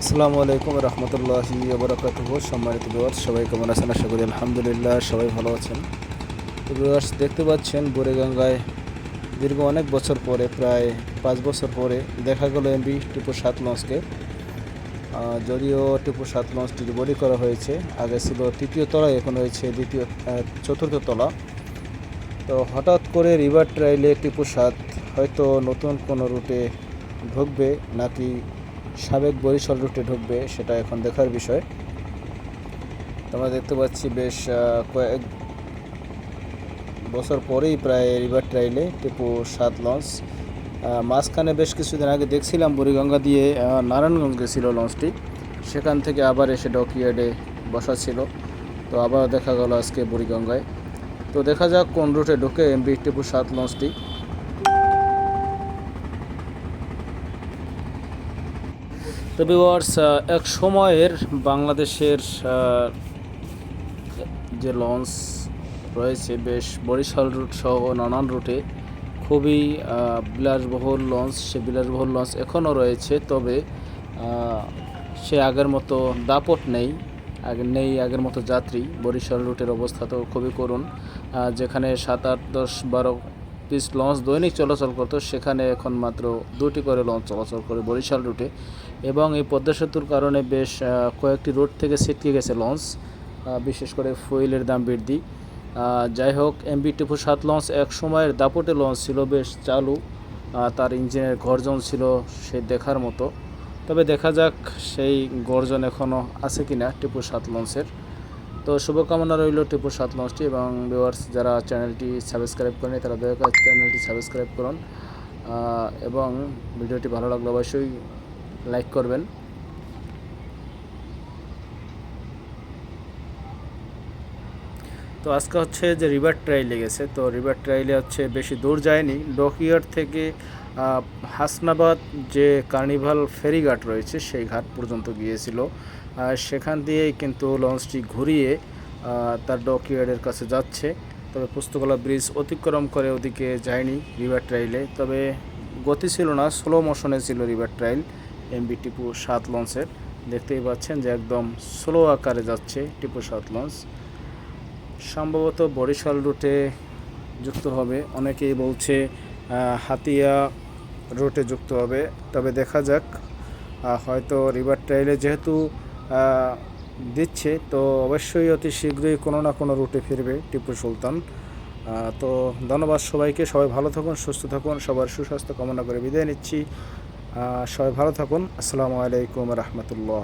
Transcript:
আসসালামু আলাইকুম রহমতুল্লাহি ওবরাকাতুহু। সম্মানিত ভিউয়ার্স, সবাই কেমন আছেন? আশা করি আলহামদুলিল্লাহ সবাই ভালো আছেন। তো ভিউয়ার্স, দেখতে পাচ্ছেন বুড়িগঙ্গায় দীর্ঘ অনেক বছর পরে, প্রায় 5 বছর পরে দেখা গেল এমবি টিপু 7 লঞ্চকে। যদিও টিপু 7 লঞ্চটি বডি করা হয়েছে, আগে ছিল তৃতীয় তলায়, এখন হয়েছে চতুর্থ তলা। তো হঠাৎ করে রিভার ট্রায়ালে টিপু 7 হয়তো নতুন কোনো রুটে ঢুকবে নাকি সাবেক বরিশাল রুটে ঢুকবে, সেটা এখন দেখার বিষয়। তোমরা দেখতে পাচ্ছি বেশ কয়েক বছর পরেই প্রায় রিভার ট্রায়ালে টিপু 7 লঞ্চ। মাঝখানে বেশ কিছুদিন আগে দেখছিলাম বুড়িগঙ্গা দিয়ে নারায়ণগঞ্জ গেছিল লঞ্চটি, সেখান থেকে আবার এসে ডকইয়ার্ডে বসা ছিল। তো আবার দেখা গেল আজকে বুড়িগঙ্গায়। তো দেখা যাক কোন রুটে ঢুকে এমবি টিপু 7 লঞ্চটি। তো ভিউয়ার্স, এক সময়ের বাংলাদেশের যে লঞ্চ রয়েছে, বেশ বরিশাল রুট সহ নানান রুটে খুবই বিলাসবহুল লঞ্চ, সে বিলাসবহুল লঞ্চ এখনও রয়েছে। তবে সে আগের মতো দাপট নেই, আগের মতো যাত্রী। বরিশাল রুটের অবস্থা তো খুবই করুণ। যেখানে 7, 8, 10, 12 পিস লঞ্চ দৈনিক চলাচল করতো, সেখানে এখন মাত্র 2টি করে লঞ্চ চলাচল করে বরিশাল রুটে। এবং এই পদ্মা সেতুর কারণে বেশ কয়েকটি রুট থেকে ছিটকে গেছে লঞ্চ, বিশেষ করে ফুয়েলের দাম বৃদ্ধি। যাই হোক, এমবি টিপু 7 লঞ্চ এক সময়ের দাপটে লঞ্চ ছিল, বেশ চালু, তার ইঞ্জিনের গর্জন ছিল সে দেখার মতো। তবে দেখা যাক সেই গর্জন এখনও আছে কিনা টিপু 7 লঞ্চের। তো শুভকামনা রইল টিপু 7 লঞ্চটি। এবং ভিউয়ার্স, যারা চ্যানেলটি সাবস্ক্রাইব করেনি তারা দয়া করে চ্যানেলটি সাবস্ক্রাইব করুন, এবং ভিডিওটি ভালো লাগলে অবশ্যই লাইক করবেন। তো আজকে হচ্ছে যে রিভার ট্রায়ালে গেছে, তো রিভার ট্রায়ালে হচ্ছে বেশি দূর যায়নি। ডকইয়ার্ড থেকে হাসনাবাদ যে কার্নিভাল ফেরিঘাট রয়েছে সেই ঘাট পর্যন্ত গিয়েছিল। সেখান দিয়েই কিন্তু লঞ্চটি ঘুরিয়ে তার ডকইয়ার্ডের কাছে যাচ্ছে। তবে পুস্তকলা ব্রিজ অতিক্রম করে ওদিকে যায়নি রিভার ট্রায়ালে। তবে গতি ছিল না, স্লো মোশনে ছিল রিভার ট্রায়াল এমবি টিপু 7 লঞ্চের। দেখতেই পাচ্ছেন যে একদম স্লো আকারে যাচ্ছে টিপু 7 লঞ্চ। সম্ভবত বরিশাল রুটে যুক্ত হবে, অনেকেই বলছে হাতিয়া রুটে যুক্ত হবে। তবে দেখা যাক, হয়তো রিভার ট্রায়ালে যেহেতু দিচ্ছে, তো অবশ্যই অতি শীঘ্রই কোনো না কোনো রুটে ফিরবে টিপু সুলতান। তো ধন্যবাদ সবাইকে, সবাই ভালো থাকুন, সুস্থ থাকুন, সবার সুস্বাস্থ্য কামনা করে বিদায় নিচ্ছি। সবাই ভালো থাকুন। আসসালামু আলাইকুম রহমতুল্লাহ।